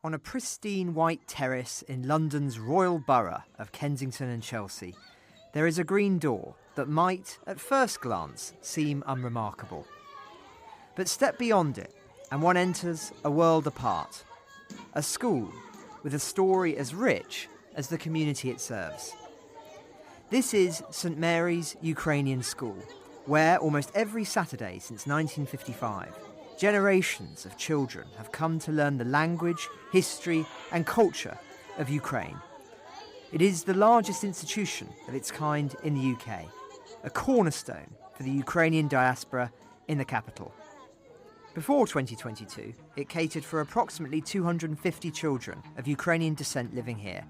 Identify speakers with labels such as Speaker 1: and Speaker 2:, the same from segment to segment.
Speaker 1: On a pristine white terrace in London's Royal Borough of Kensington and Chelsea, there is a green door that might, at first glance, seem unremarkable. But step beyond it, and one enters a world apart. A school with a story as rich as the community it serves. This is St Mary's Ukrainian School, where almost every Saturday since 1955, generations of children have come to learn the language, history and culture of Ukraine. It is the largest institution of its kind in the UK, a cornerstone for the Ukrainian diaspora in the capital. Before 2022, it catered for approximately 250 children of Ukrainian descent living here.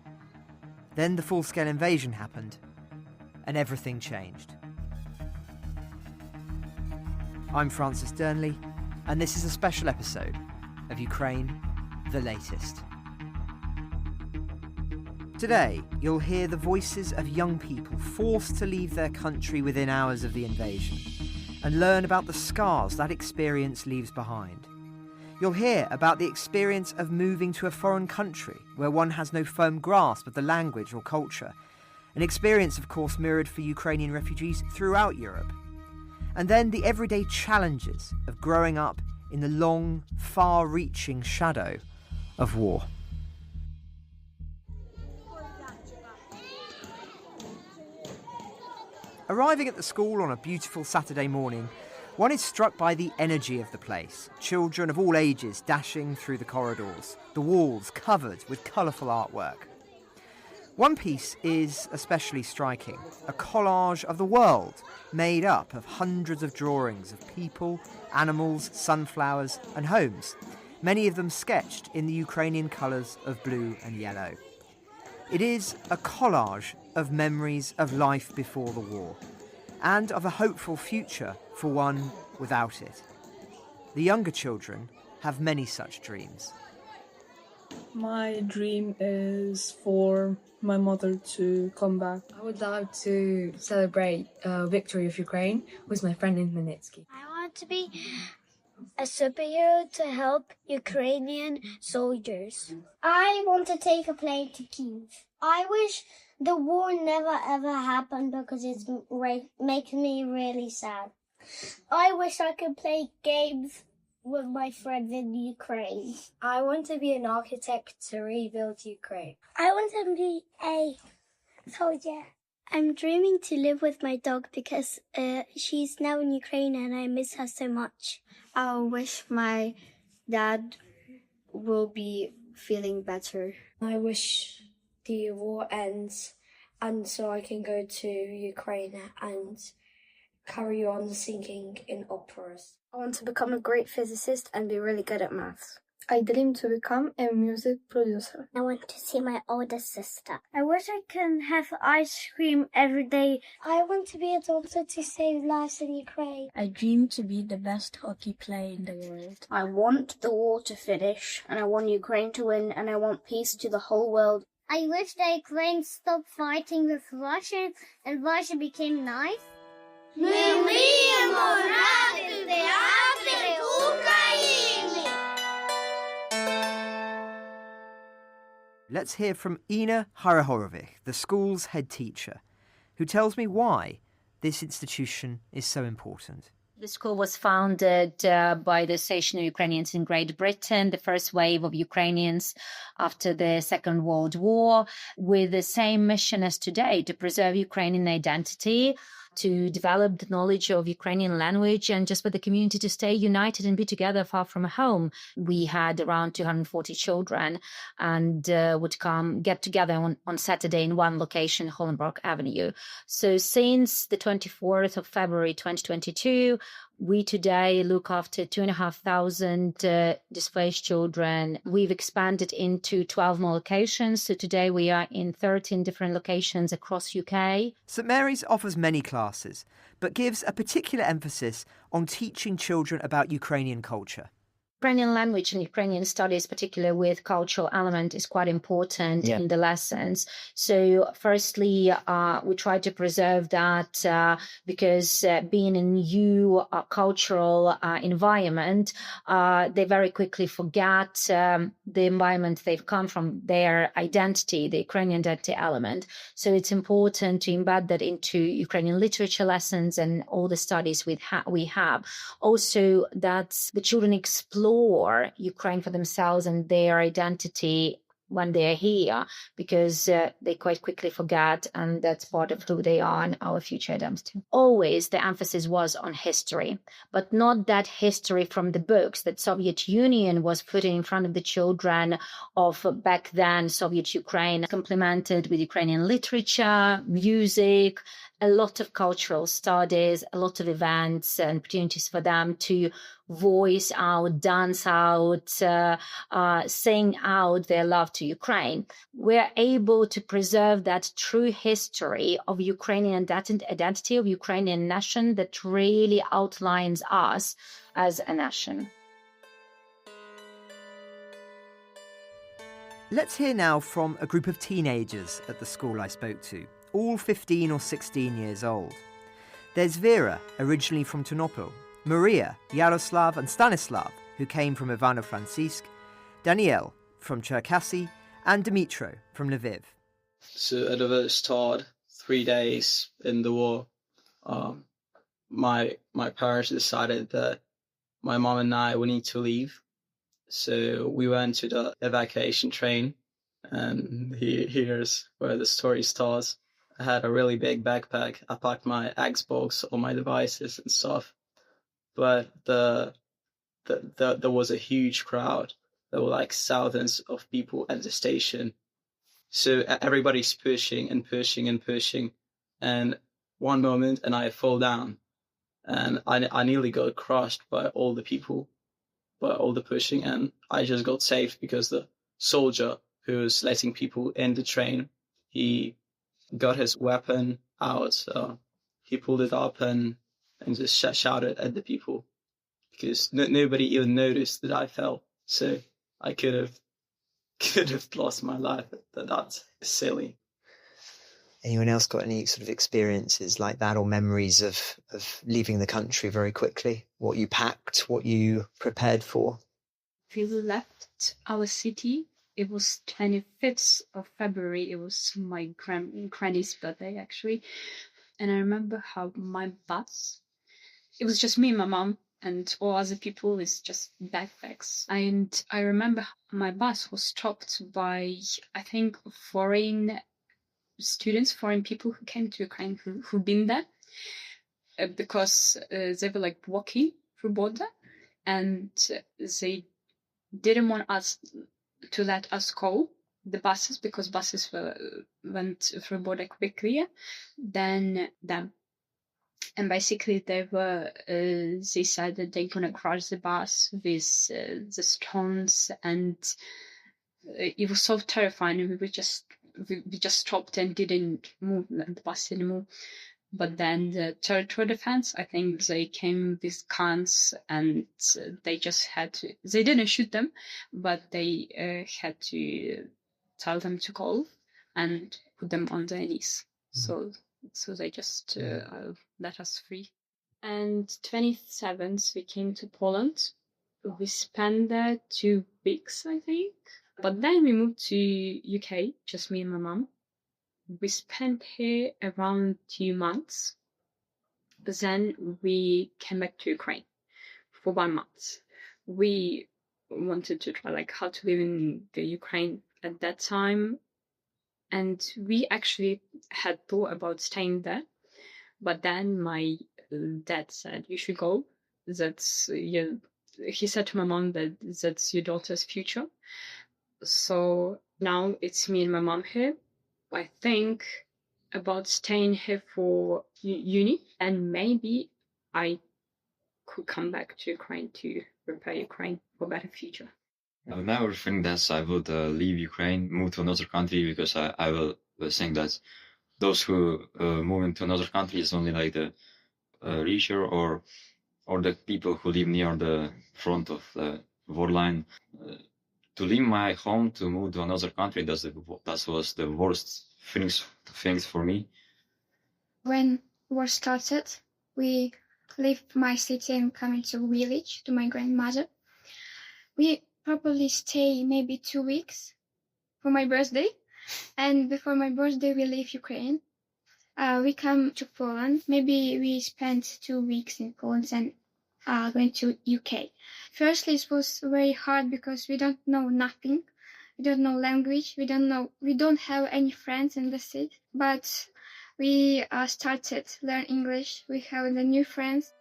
Speaker 1: Then the full-scale invasion happened, and everything changed. I'm Francis Durnley, and this is a special episode of Ukraine, the latest. Today, you'll hear the voices of young people forced to leave their country within hours of the invasion, and learn about the scars that experience leaves behind. You'll hear about the experience of moving to a foreign country where one has no firm grasp of the language or culture, an experience of course mirrored for Ukrainian refugees throughout Europe. And then the everyday challenges of growing up in the long, far-reaching shadow of war. Arriving at the school on a beautiful Saturday morning, one is struck by the energy of the place. Children of all ages dashing through the corridors, the walls covered with colourful artwork. One piece is especially striking, a collage of the world made up of hundreds of drawings of people, animals, sunflowers and homes, many of them sketched in the Ukrainian colours of blue and yellow. It is a collage of memories of life before the war, and of a hopeful future for one without it. The younger children have many such dreams.
Speaker 2: My dream is for my mother to come back.
Speaker 3: I would love to celebrate victory of Ukraine with my friend in Magnitsky.
Speaker 4: I want to be a superhero to help Ukrainian soldiers. I want to take a plane to Kyiv. I wish the war never ever happened because it makes me really sad. I wish I could play games with my friends in Ukraine.
Speaker 5: I want to be an architect to rebuild Ukraine.
Speaker 4: I want to be a soldier. I'm dreaming to live with my dog because she's now in Ukraine and I miss her so much.
Speaker 5: I wish my dad will be feeling better. I wish the war ends and so I can go to Ukraine and carry on singing in operas. I want to become a great physicist and be really good at maths. I dream to become a music producer.
Speaker 4: I want to see my older sister. I wish I could have ice cream every day. I want to be a doctor to save lives in Ukraine.
Speaker 6: I dream to be the best hockey player in the world.
Speaker 7: I want the war to finish, and I want Ukraine to win, and I want peace to the whole world.
Speaker 4: I wish the Ukraine stopped fighting with Russia and Russia became nice.
Speaker 8: Ми мріємо грати в театрі України!
Speaker 1: Let's hear from Ina Harahorovich, the school's head teacher, who tells me why this institution is so important.
Speaker 9: The school was founded by the Association of Ukrainians in Great Britain, the first wave of Ukrainians after the Second World War, with the same mission as today, to preserve Ukrainian identity, to develop the knowledge of Ukrainian language, and just for the community to stay united and be together far from home. We had around 240 children and would get together on Saturday in one location, Hollenbrock Avenue. So since the 24th of February 2022, we today look after 2,500 displaced children. We've expanded into 12 more locations. So today we are in 13 different locations across UK.
Speaker 1: St Mary's offers many classes, but gives a particular emphasis on teaching children about Ukrainian culture.
Speaker 9: Ukrainian language and Ukrainian studies, particularly with cultural element, is quite important in the lessons. So firstly, we try to preserve that because being in new cultural environment, they very quickly forget the environment they've come from, their identity, the Ukrainian identity element. So it's important to embed that into Ukrainian literature lessons and all the studies we have. Also, that the children explore Ukraine for themselves and their identity when they're here, because they quite quickly forget, and that's part of who they are and our future identity. Always the emphasis was on history, but not that history from the books that Soviet Union was putting in front of the children of back then Soviet Ukraine, complemented with Ukrainian literature, music, a lot of cultural studies, a lot of events and opportunities for them to voice out, dance out, sing out their love to Ukraine. We're able to preserve that true history of Ukrainian identity, of Ukrainian nation that really outlines us as a nation.
Speaker 1: Let's hear now from a group of teenagers at the school I spoke to, all 15 or 16 years old. There's Vera, originally from Ternopil, Maria, Yaroslav and Stanislav, who came from Ivano-Frankivsk, Daniel from Cherkasy, and Dmitro from Lviv.
Speaker 10: So at the very start, 3 days in the war, my parents decided that my mom and I would need to leave. So we went to the evacuation train, and here's where the story starts. I had a really big backpack. I packed my Xbox, all my devices and stuff. But there was a huge crowd. There were like thousands of people at the station. So everybody's pushing and pushing and pushing. And one moment, and I fall down. And I nearly got crushed by all the people, by all the pushing. And I just got saved because the soldier who was letting people in the train, he got his weapon out. So he pulled it up and just shouted at the people, because nobody even noticed that I fell. So I could have lost my life. That's silly.
Speaker 1: Anyone else got any sort of experiences like that, or memories of leaving the country very quickly? What you packed, what you prepared for?
Speaker 11: We left our city. It was 25th of February. It was my granny's birthday, actually. And I remember how my bus, it was just me and my mom, and all other people is just backpacks. And I remember my bus was stopped by, I think, foreign students, foreign people who came to Ukraine, who've been there, because they were like walking through border, and they didn't want us to let us go the buses, because buses went through border quickly than them. And basically they said that they're gonna crush the bus with the stones, and it was so terrifying. We just stopped and didn't move the bus anymore. But then the territorial defense, I think they came with guns, and they just had to, they didn't shoot them, but they had to tell them to go and put them on their knees. So they just let us free. And 27th, we came to Poland. We spent there 2 weeks, I think. But then we moved to UK, just me and my mom. We spent here around 2 months. But then we came back to Ukraine for 1 month. We wanted to try how to live in the Ukraine at that time. And we actually had thought about staying there. But then my dad said, you should go. He said to my mom that that's your daughter's future. So now it's me and my mom here. I think about staying here for uni, and maybe I could come back to Ukraine to prepare Ukraine for a better future.
Speaker 12: I would never think that I would leave Ukraine, move to another country, because I will think that those who move into another country is only the richer or the people who live near the front of the war line. To leave my home to move to another country, that was the worst things for me.
Speaker 13: When war started, we left my city and come into village to my grandmother. We probably stay maybe 2 weeks for my birthday, and before my birthday we leave Ukraine. We come to Poland. Maybe we spent 2 weeks in Poland and going to UK. Firstly, it was very hard because we don't know nothing. We don't know language. We don't have any friends in the city. But we started learn English. We have the new friends.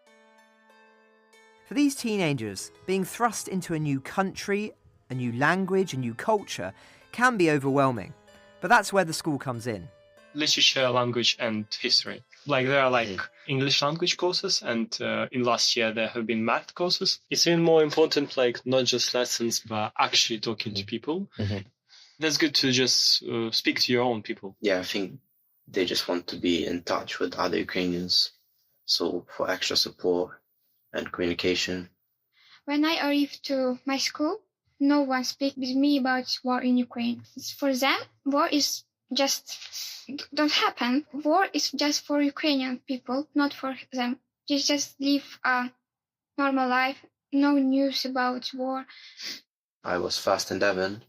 Speaker 1: For these teenagers, being thrust into a new country, a new language, a new culture can be overwhelming. But that's where the school comes in.
Speaker 14: Literature, language and history. There are English language courses, and in last year there have been math courses. It's even more important, not just lessons, but actually talking to people. Mm-hmm. That's good to just speak to your own people.
Speaker 15: Yeah, I think they just want to be in touch with other Ukrainians. So for extra support and communication.
Speaker 13: When I arrived to my school, no one speaks with me about war in Ukraine. For them, war is just don't happen. War is just for Ukrainian people, not for them. They just live a normal life, no news about war.
Speaker 15: I was first in Devon,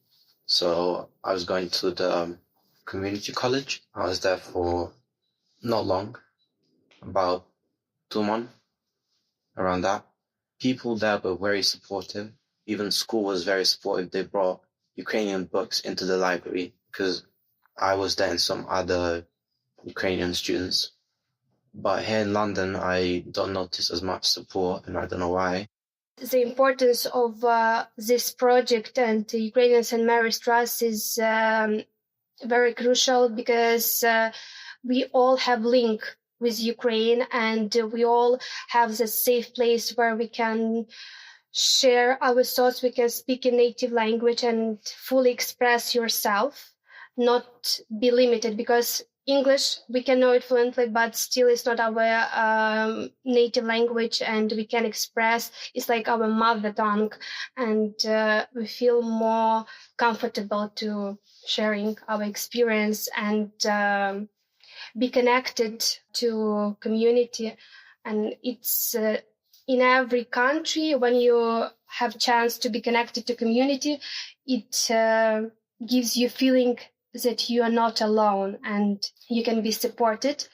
Speaker 15: so I was going to the community college. I was there for not long, about 2 months, around that. People there were very supportive. Even school was very supportive. They brought Ukrainian books into the library because I was there and some other Ukrainian students. But here in London, I don't notice as much support, and I don't know why.
Speaker 16: The importance of this project and the Ukrainians and Mary's Trust is very crucial because we all have link with Ukraine, and we all have the safe place where we can share our thoughts, we can speak in native language and fully express yourself, not be limited, because English, we can know it fluently, but still it's not our native language, and we can express, it's like our mother tongue, and we feel more comfortable to sharing our experience and be connected to community. And it's in every country, when you have chance to be connected to community, it gives you feeling that you are not alone and you can be supported.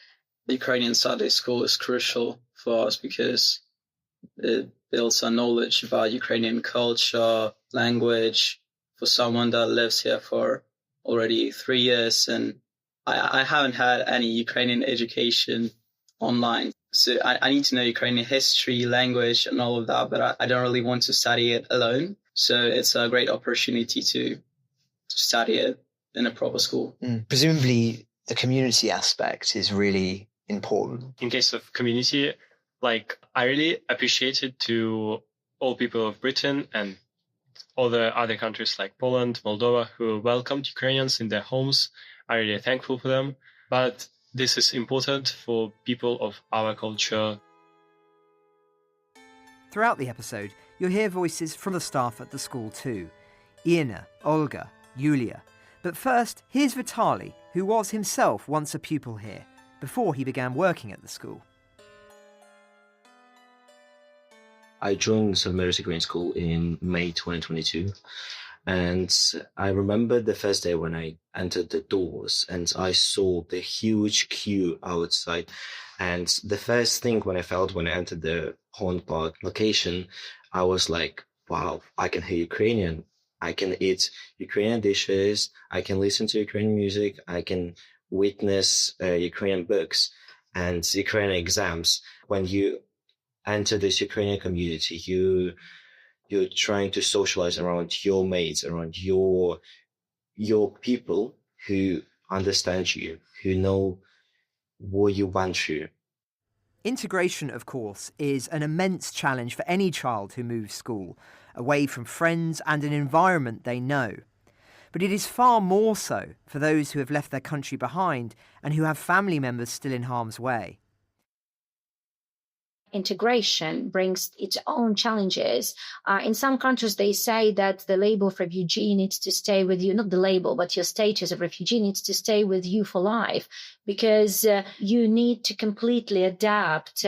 Speaker 10: The Ukrainian Saturday School is crucial for us because it builds our knowledge about Ukrainian culture, language, for someone that lives here for already 3 years. And I haven't had any Ukrainian education online. So I need to know Ukrainian history, language, and all of that, but I don't really want to study it alone. So it's a great opportunity to study it in a proper school.
Speaker 17: Presumably the community aspect is really important.
Speaker 14: In case of community, I really appreciate it to all people of Britain and other countries like Poland, Moldova, who welcomed Ukrainians in their homes. I'm really thankful for them. But this is important for people of our culture.
Speaker 1: Throughout the episode, you'll hear voices from the staff at the school too. Iana, Olga, Yulia. But first, here's Vitaly, who was himself once a pupil here, before he began working at the school.
Speaker 18: I joined St. Mary's Ukrainian School in May 2022. And I remember the first day when I entered the doors and I saw the huge queue outside. And the first thing when I entered the Horn Park location, I was like, wow, I can hear Ukrainian. I can eat Ukrainian dishes. I can listen to Ukrainian music. I can witness Ukrainian books and Ukrainian exams. When you enter this Ukrainian community, you're trying to socialize around your mates, around your people who understand you, who know what you went through.
Speaker 1: Integration, of course, is an immense challenge for any child who moves school, away from friends and an environment they know. But it is far more so for those who have left their country behind and who have family members still in harm's way.
Speaker 9: integration brings its own challenges. In some countries, they say that the label of refugee needs to stay with you, not the label, but your status of refugee needs to stay with you for life, because you need to completely adapt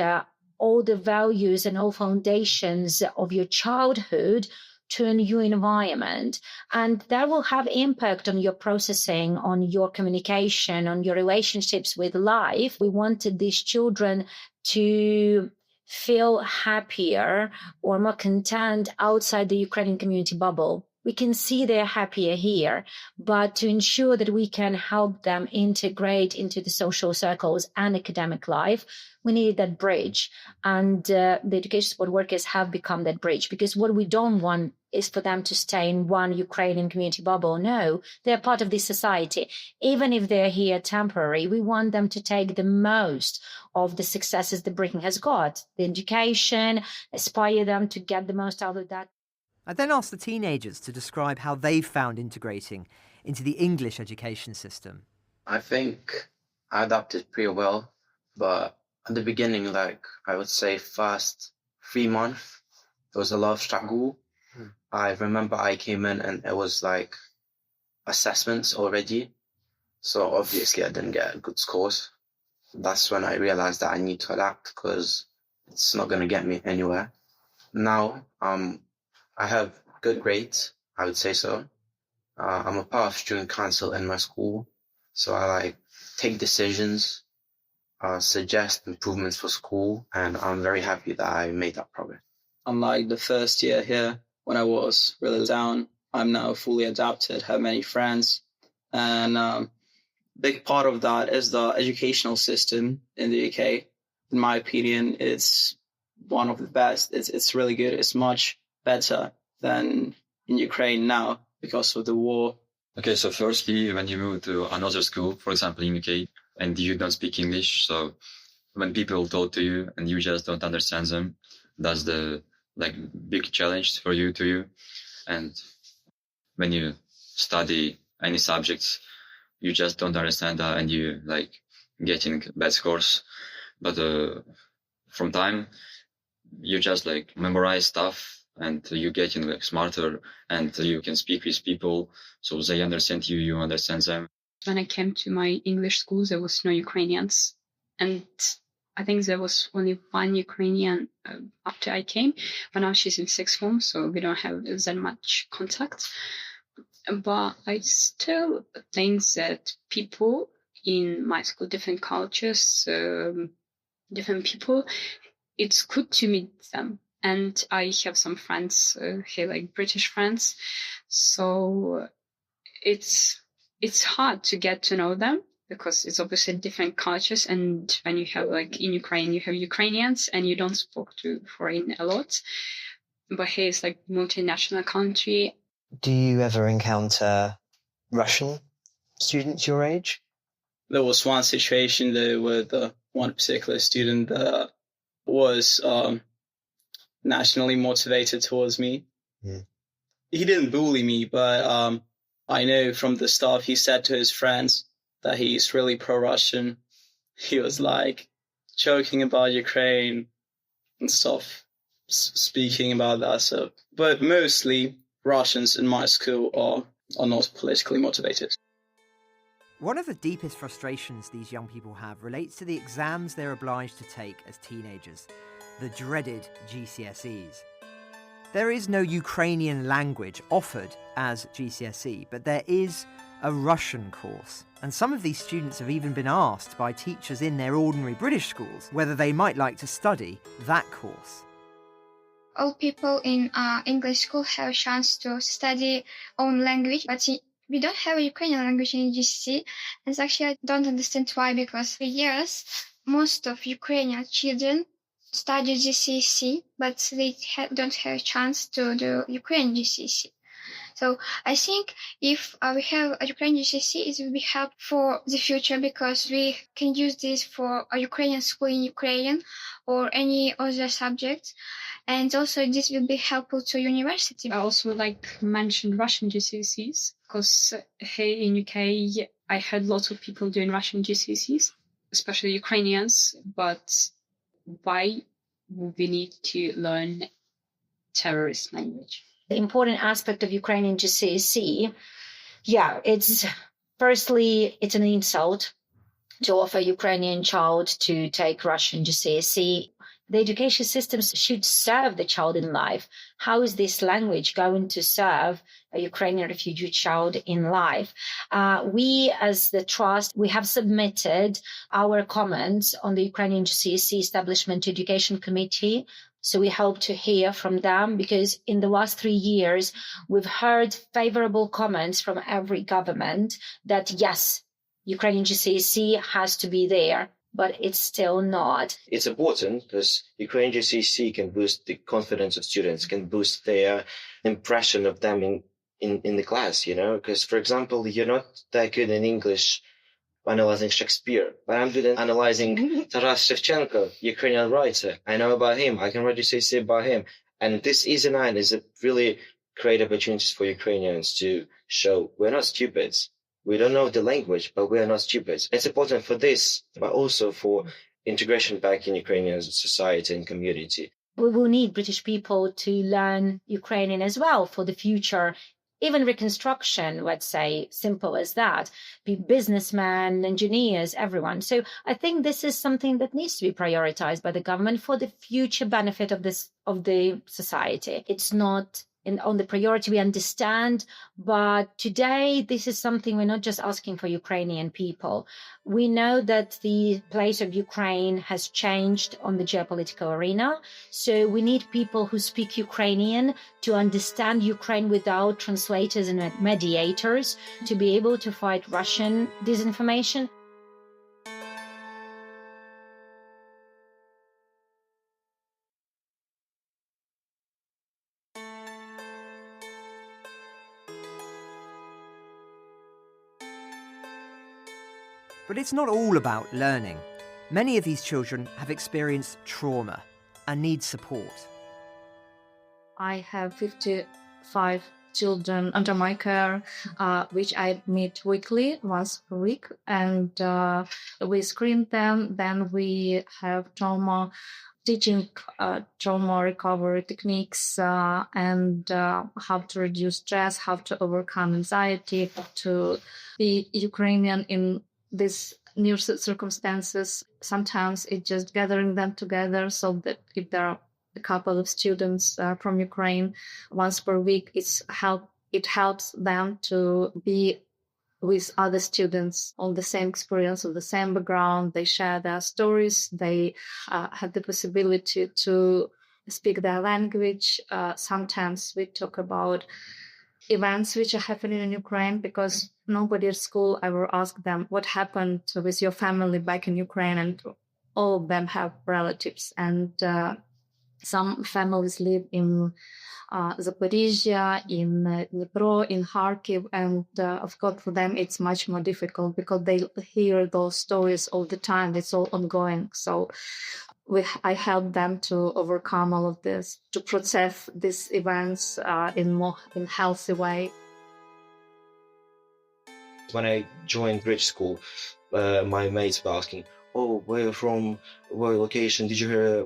Speaker 9: all the values and all foundations of your childhood to a new environment. And that will have impact on your processing, on your communication, on your relationships with life. We wanted these children to feel happier or more content outside the Ukrainian community bubble. We can see they're happier here, but to ensure that we can help them integrate into the social circles and academic life, we needed that bridge. And the education support workers have become that bridge, because what we don't want is for them to stay in one Ukrainian community bubble. No, they're part of this society. Even if they're here temporary, we want them to take the most of the successes that Britain has got, the education, aspire them to get the most out of that.
Speaker 1: I then asked the teenagers to describe how they've found integrating into the English education system.
Speaker 15: I think I adapted pretty well, but at the beginning, like I would say first 3 months, there was a lot of struggle. I remember I came in and it was like assessments already. So obviously I didn't get good scores. That's when I realized that I need to adapt, because it's not going to get me anywhere. Now, I have good grades, I would say so. I'm a part of student council in my school, so I like take decisions, suggest improvements for school, and I'm very happy that I made that progress.
Speaker 10: Unlike the first year here, when I was really down, I'm now fully adapted, have many friends, and big part of that is the educational system in the UK. In my opinion, it's one of the best. It's really good. It's much better than in Ukraine now because of the war.
Speaker 12: Okay, so firstly, when you move to another school, for example, in UK, and you don't speak English, so when people talk to you and you just don't understand them, that's the big challenge for you. And when you study any subjects, you just don't understand that and you getting bad scores. But from time, you just memorize stuff and you getting smarter and you can speak with people so they understand you, you understand them.
Speaker 11: When I came to my English school, there was no Ukrainians. And I think there was only one Ukrainian after I came, but now she's in sixth form, so we don't have that much contact. But I still think that people in my school, different cultures, different people, it's good to meet them. And I have some friends here, British friends. So it's hard to get to know them because it's obviously different cultures. And when you have in Ukraine, you have Ukrainians and you don't speak to foreign a lot. But here it's multinational country.
Speaker 17: Do you ever encounter Russian students your age?
Speaker 10: There was one situation there with one particular student that was nationally motivated towards me.
Speaker 17: Yeah.
Speaker 10: He didn't bully me, but I know from the stuff he said to his friends that he's really pro-Russian. He was joking about Ukraine and stuff, speaking about that. So, but mostly Russians in my school are not politically motivated.
Speaker 1: One of the deepest frustrations these young people have relates to the exams they're obliged to take as teenagers, the dreaded GCSEs. There is no Ukrainian language offered as GCSE, but there is a Russian course. And some of these students have even been asked by teachers in their ordinary British schools whether they might like to study that course.
Speaker 13: All people in English school have a chance to study own language, but we don't have a Ukrainian language in GCSE. And actually, I don't understand why, because for years, most of Ukrainian children study GCSE, but they don't have a chance to do Ukrainian GCSE. So I think if we have a Ukrainian GCSE, it will be helpful for the future because we can use this for a Ukrainian school in Ukraine or any other subject. And also this will be helpful to university.
Speaker 11: I also mention Russian GCSEs because here in UK, I had lots of people doing Russian GCSEs, especially Ukrainians. But why we need to learn terrace language.
Speaker 9: The important aspect of Ukrainian GCSE, it's firstly, it's an insult to offer Ukrainian child to take Russian GCSE. The education systems should serve the child in life. How is this language going to serve a Ukrainian refugee child in life? We, as the Trust, we have submitted our comments on the Ukrainian GCSE Establishment Education Committee. So we hope to hear from them, because in the last 3 years, we've heard favorable comments from every government that, yes, Ukrainian GCSE has to be there, but it's still not.
Speaker 18: It's important because Ukrainian GCSE can boost the confidence of students, can boost their impression of them in the class, because, for example, you're not that good in English analyzing Shakespeare, but I'm good at analyzing Taras Shevchenko, Ukrainian writer. I know about him. I can write GCSE about him. And this Easy 9 is a really great opportunity for Ukrainians to show we're not stupid. We don't know the language, but we are not stupid. It's important for this, but also for integration back in Ukrainian society and community.
Speaker 9: We will need British people to learn Ukrainian as well for the future, even reconstruction, let's say, simple as that, be businessmen, engineers, everyone. So I think this is something that needs to be prioritized by the government for the future benefit of the society. It's not on the priority, we understand, but today this is something we're not just asking for Ukrainian people. We know that the place of Ukraine has changed on the geopolitical arena, so we need people who speak Ukrainian to understand Ukraine without translators and mediators, to be able to fight Russian disinformation.
Speaker 1: But it's not all about learning. Many of these children have experienced trauma and need support.
Speaker 19: I have 55 children under my care, which I meet weekly, once per week, and we screen them. Then we have teaching trauma recovery techniques and how to reduce stress, how to overcome anxiety, how to be Ukrainian in these new circumstances. Sometimes it's just gathering them together, so that if there are a couple of students from Ukraine once per week, it helps them to be with other students on the same experience, of the same background. They share their stories. They have the possibility to speak their language. Sometimes we talk about events which are happening in Ukraine, because nobody at school ever asked them what happened with your family back in Ukraine, and all of them have relatives. And some families live in Zaporizhia, in Dnipro, in Kharkiv, and of course for them it's much more difficult because they hear those stories all the time. It's all ongoing. So I help them to overcome all of this, to process these events in healthy way.
Speaker 18: When I joined bridge school, my mates were asking, "Oh, where you're from? Where location? Did you hear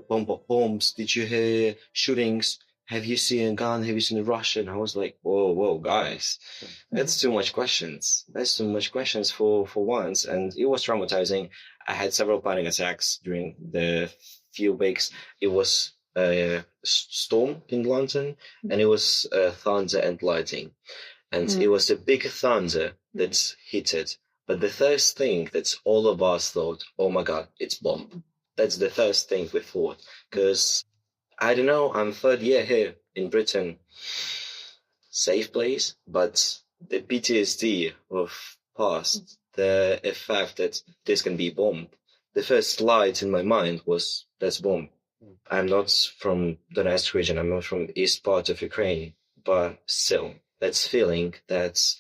Speaker 18: bombs? Did you hear shootings? Have you seen a gun? Have you seen a Russian?" I was like, whoa, guys, that's too much questions. That's too much questions for once. And it was traumatizing. I had several panic attacks during the few weeks. It was a storm in London, and it was thunder and lightning. And it was a big thunder that hit it. But the first thing that all of us thought, oh my God, it's bomb. That's the first thing we thought. Because, I don't know, I'm third year here in Britain. Safe place, but the PTSD of past, the effect that this can be bomb. The first light in my mind was, that's bomb. I'm not from Donetsk region, I'm not from the east part of Ukraine, but still, that's feeling, that's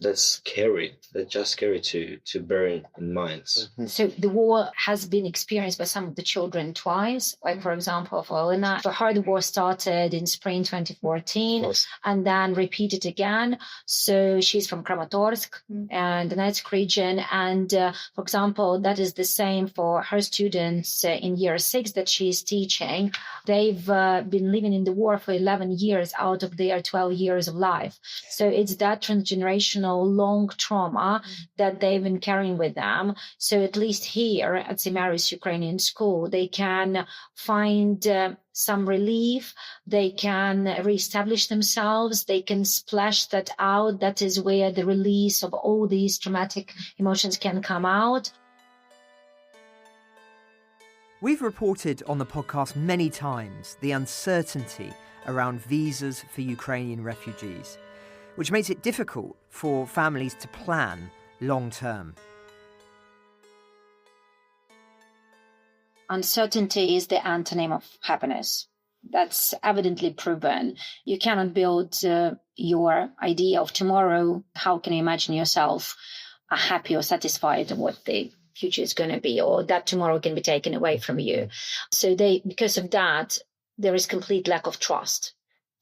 Speaker 18: that's scary. That's just scary to bear in mind.
Speaker 9: So the war has been experienced by some of the children twice. Like, for example, for Elena, for her, the war started in spring 2014 and then repeated again. So she's from Kramatorsk and Donetsk region. And for example, that is the same for her students in year 6 that she's teaching. They've been living in the war for 11 years out of their 12 years of life. So it's that transgenerational long trauma that they've been carrying with them. So at least here at Simaris Ukrainian School, they can find some relief. They can reestablish themselves. They can splash that out. That is where the release of all these traumatic emotions can come out.
Speaker 1: We've reported on the podcast many times the uncertainty around visas for Ukrainian refugees, which makes it difficult for families to plan long term.
Speaker 9: Uncertainty is the antonym of happiness. That's evidently proven. You cannot build your idea of tomorrow. How can you imagine yourself happy or satisfied of what the future is going to be, or that tomorrow can be taken away from you? So because of that, there is complete lack of trust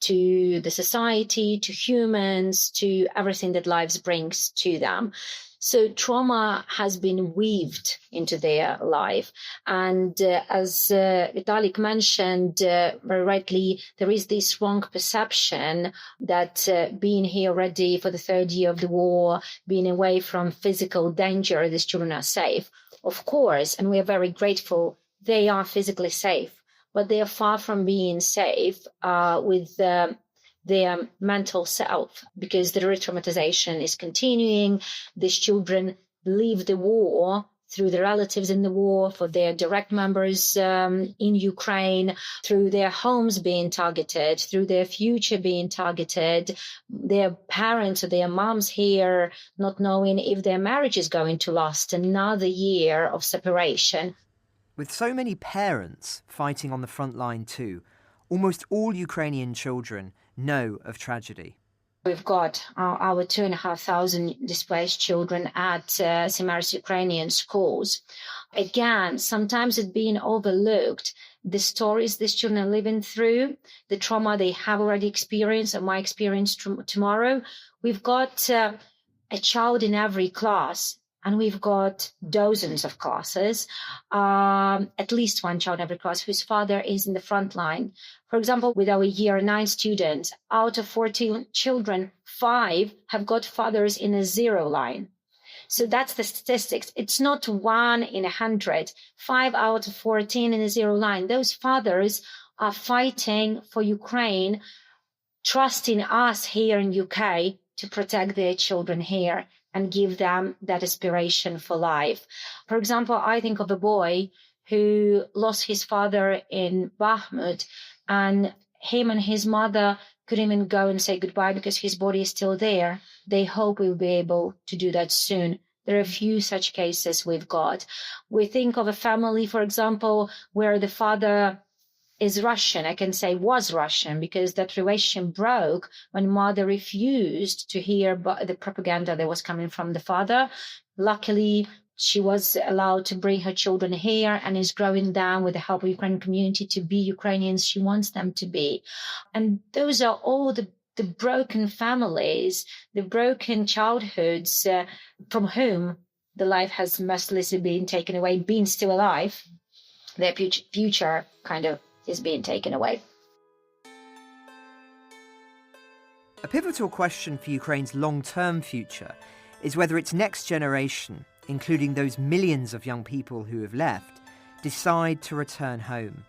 Speaker 9: to the society, to humans, to everything that life brings to them. So trauma has been weaved into their life. And as Vitalik mentioned very rightly, there is this wrong perception that being here already for the 3rd year of the war, being away from physical danger, these children are safe. Of course, and we are very grateful, they are physically safe, but they are far from being safe with their mental self, because the re-traumatization is continuing. These children leave the war through the relatives in the war, for their direct members in Ukraine, through their homes being targeted, through their future being targeted, their parents or their moms here not knowing if their marriage is going to last another year of separation.
Speaker 1: With so many parents fighting on the front line too, almost all Ukrainian children know of tragedy.
Speaker 9: We've got our 2,500 displaced children at Simaris Ukrainian schools. Again, sometimes it's being overlooked. The stories these children are living through, the trauma they have already experienced, and might experience tomorrow. We've got a child in every class, and we've got dozens of classes, at least one child in every class whose father is in the front line. For example, with our year 9 students, out of 14 children, 5 have got fathers in a 0 line. So that's the statistics. It's not 1 in 100, 5 out of 14 in a 0 line. Those fathers are fighting for Ukraine, trusting us here in UK to protect their children here and give them that aspiration for life. For example, I think of a boy who lost his father in Bakhmut, and him and his mother couldn't even go and say goodbye because his body is still there. They hope we'll be able to do that soon. There are a few such cases we've got. We think of a family, for example, where the father is Russian. I can say was Russian, because that relation broke when mother refused to hear the propaganda that was coming from the father. Luckily, she was allowed to bring her children here and is growing them with the help of the Ukrainian community to be Ukrainians she wants them to be. And those are all the broken families, the broken childhoods from whom the life has mercilessly been taken away, being still alive. Their future kind of is being taken away.
Speaker 1: A pivotal question for Ukraine's long-term future is whether its next generation, including those millions of young people who have left, decide to return home.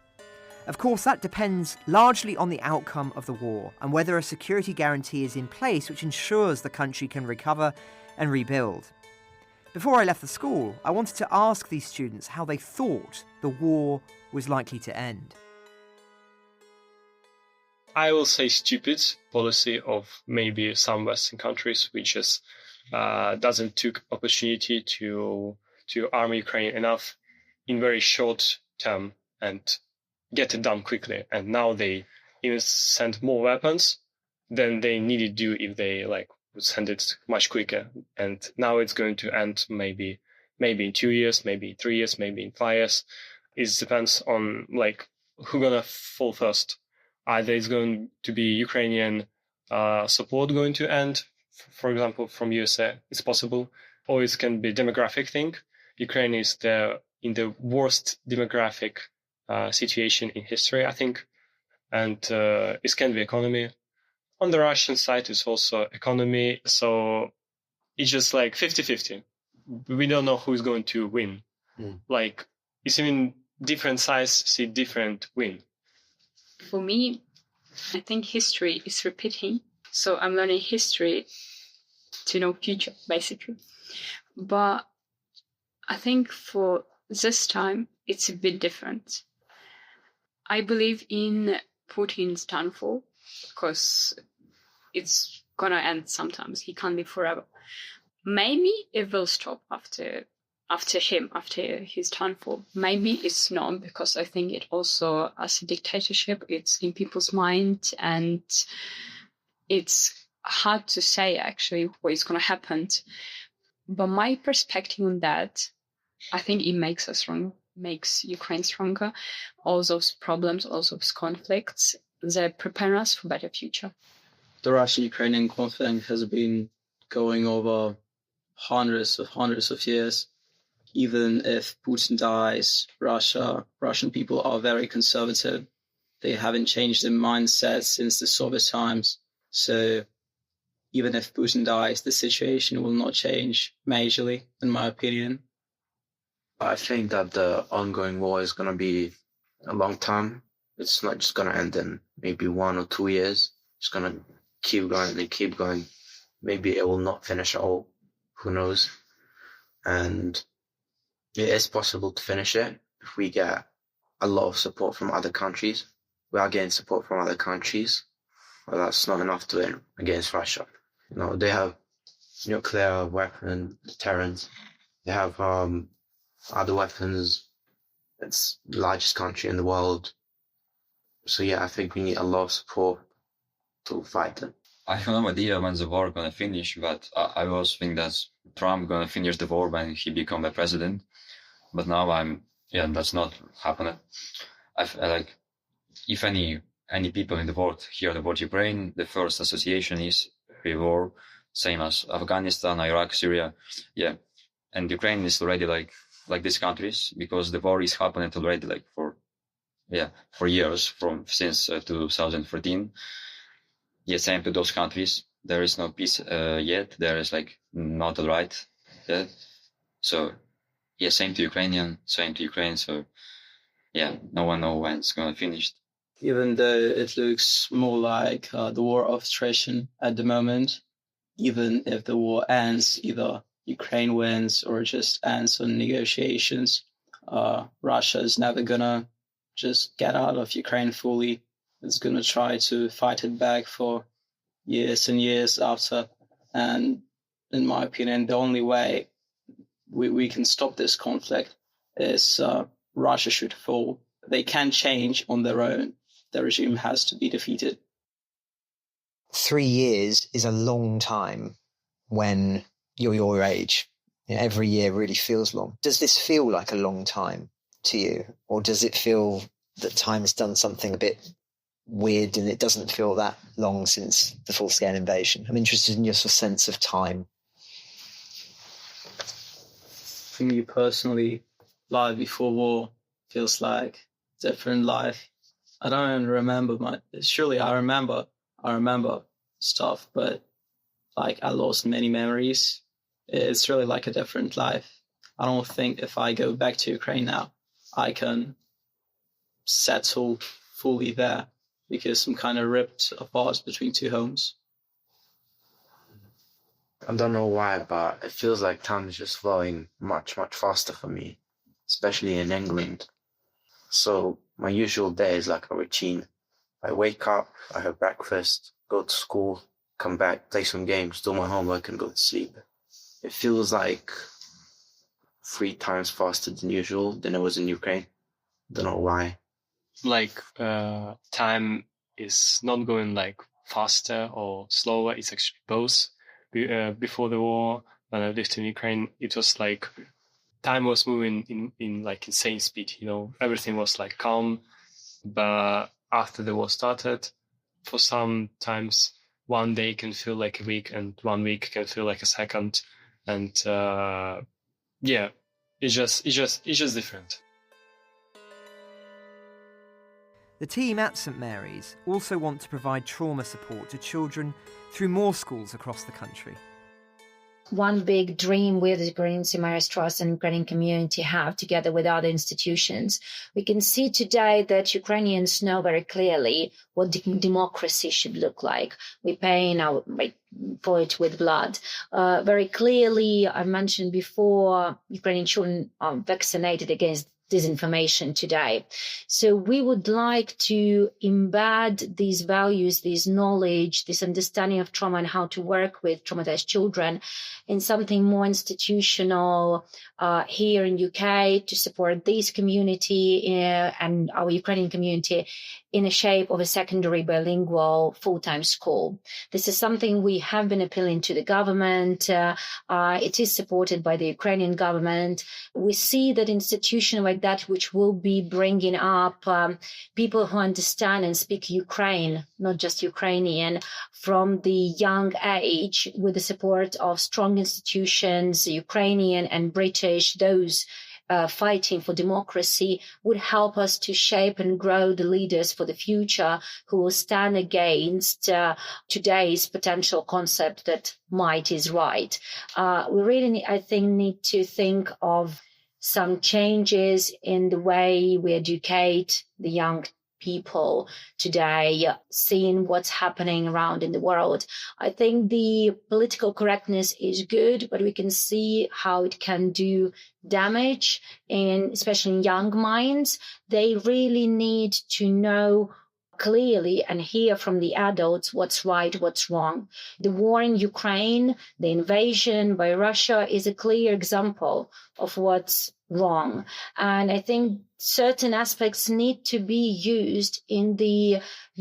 Speaker 1: Of course, that depends largely on the outcome of the war and whether a security guarantee is in place which ensures the country can recover and rebuild. Before I left the school, I wanted to ask these students how they thought the war was likely to end.
Speaker 14: I will say stupid policy of maybe some Western countries, which just doesn't took opportunity to arm Ukraine enough in very short term and get it done quickly. And now they even send more weapons than they needed to do if they was ended much quicker. And now it's going to end maybe in 2 years, maybe 3 years, maybe in 5 years. It depends on like who's gonna fall first. Either it's going to be Ukrainian support going to end, for example, from USA, it's possible, or it can be demographic thing. Ukraine is in the worst demographic situation in history, I think, and it can be economy. On the Russian side, it's also economy, so it's just like 50-50. We don't know who's going to win. Like, it's even different sides see different win.
Speaker 11: For me, I think history is repeating. So I'm learning history to know future, basically. But I think for this time, it's a bit different. I believe in Putin's downfall because it's gonna end sometimes. He can't live forever. Maybe it will stop after his downfall. Maybe it's not, because I think it also, as a dictatorship, it's in people's mind, and it's hard to say actually what is going to happen. But my perspective on that, I think it makes us strong, makes Ukraine stronger. All those problems, all those conflicts, they prepare us for a better future.
Speaker 10: The Russian-Ukrainian conflict has been going over hundreds of years. Even if Putin dies, Russian people are very conservative. They haven't changed their mindset since the Soviet times. So even if Putin dies, the situation will not change majorly, in my opinion.
Speaker 15: I think that the ongoing war is going to be a long time. It's not just going to end in maybe 1 or 2 years. It's going to keep going and keep going. Maybe it will not finish at all. Who knows? And it is possible to finish it if we get a lot of support from other countries. We are getting support from other countries, but that's not enough to win against Russia. You know, they have nuclear weapon deterrence. They have other weapons. It's the largest country in the world. So yeah, I think we need a lot of support to fight them.
Speaker 12: I have no idea when the war gonna finish, but I was thinking that Trump gonna finish the war when he become a president. But now that's not happening. I like, if any people in the world hear the word Ukraine, the first association is war, same as Afghanistan, Iraq, Syria, yeah. And Ukraine is already like these countries, because the war is happening already like for years, since 2014. Yeah, same to those countries. There is no peace yet. There is like not all right yet. So yeah, same to Ukrainian, same to Ukraine. So yeah, no one knows when it's gonna finish.
Speaker 10: Even though it looks more like the war of attrition at the moment, even if the war ends, either Ukraine wins or just ends on negotiations, Russia is never gonna just get out of Ukraine fully. It's gonna try to fight it back for years and years after. And in my opinion, the only way we can stop this conflict is Russia should fall. They can change on their own. The regime has to be defeated.
Speaker 17: 3 years is a long time when you're your age. You know, every year really feels long. Does this feel like a long time to you? Or does it feel that time has done something a bit weird and it doesn't feel that long since the full-scale invasion? I'm interested in your sense of time.
Speaker 10: For me personally, life before war feels like different life. I don't remember much. Surely I remember stuff, but like I lost many memories. It's really like a different life. I don't think if I go back to Ukraine now, I can settle fully there, because I'm kind of ripped apart between two homes.
Speaker 15: I don't know why, but it feels like time is just flowing much, much faster for me, especially in England. So my usual day is like a routine. I wake up, I have breakfast, go to school, come back, play some games, do my homework, and go to sleep. It feels like 3 times faster than usual than it was in Ukraine. Don't know why.
Speaker 14: Like time is not going like faster or slower. It's actually both. before the war, when I lived in Ukraine, it was like time was moving in like insane speed. Everything was like calm. But after the war started, for some times, one day can feel like a week, and 1 week can feel like a second. And it's just different.
Speaker 1: The team at St Mary's also want to provide trauma support to children through more schools across the country.
Speaker 9: One big dream we, the Ukrainian St. Mary's Trust and Ukrainian community, have together with other institutions. We can see today that Ukrainians know very clearly what democracy should look like. We pay for it with blood. Very clearly, I mentioned before, Ukrainian children are vaccinated against disinformation today. So we would like to embed these values, this knowledge, this understanding of trauma and how to work with traumatized children in something more institutional here in UK to support this community and our Ukrainian community in the shape of a secondary bilingual full-time school. This is something we have been appealing to the government. It is supported by the Ukrainian government. We see that institutions like that, which will be bringing up people who understand and speak Ukraine, not just Ukrainian, from the young age, with the support of strong institutions, Ukrainian and British, those fighting for democracy, would help us to shape and grow the leaders for the future who will stand against today's potential concept that might is right. We really, I think, need to think of some changes in the way we educate the young people today, seeing what's happening around in the world. I think the political correctness is good, but we can see how it can do damage, especially in young minds. They really need to know clearly and hear from the adults what's right, what's wrong. The war in Ukraine, the invasion by Russia, is a clear example of what's wrong. And I think certain aspects need to be used in the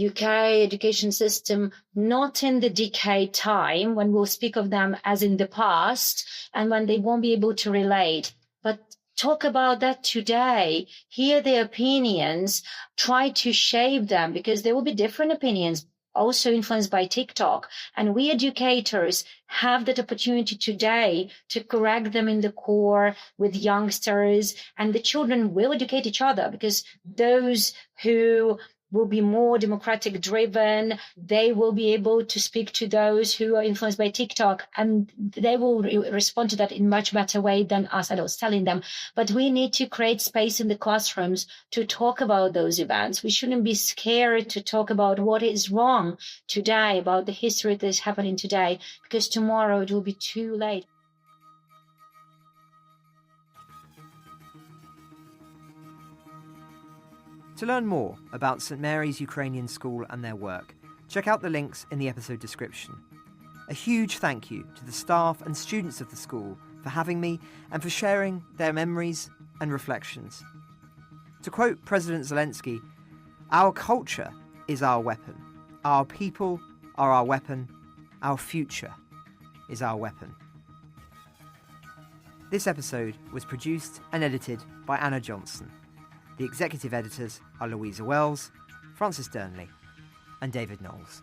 Speaker 9: UK education system, not in the decade time when we'll speak of them as in the past and when they won't be able to relate, but talk about that today, hear their opinions, try to shape them, because there will be different opinions, also influenced by TikTok. And we educators have that opportunity today to correct them in the core with youngsters, and the children will educate each other, because those who will be more democratic driven, they will be able to speak to those who are influenced by TikTok, and they will respond to that in much better way than us adults telling them. But we need to create space in the classrooms to talk about those events. We shouldn't be scared to talk about what is wrong today, about the history that is happening today, because tomorrow it will be too late.
Speaker 1: To learn more about St Mary's Ukrainian School and their work, check out the links in the episode description. A huge thank you to the staff and students of the school for having me and for sharing their memories and reflections. To quote President Zelensky, "Our culture is our weapon. Our people are our weapon. Our future is our weapon." This episode was produced and edited by Anna Johnson. The executive editors are Louisa Wells, Francis Durnley, and David Knowles.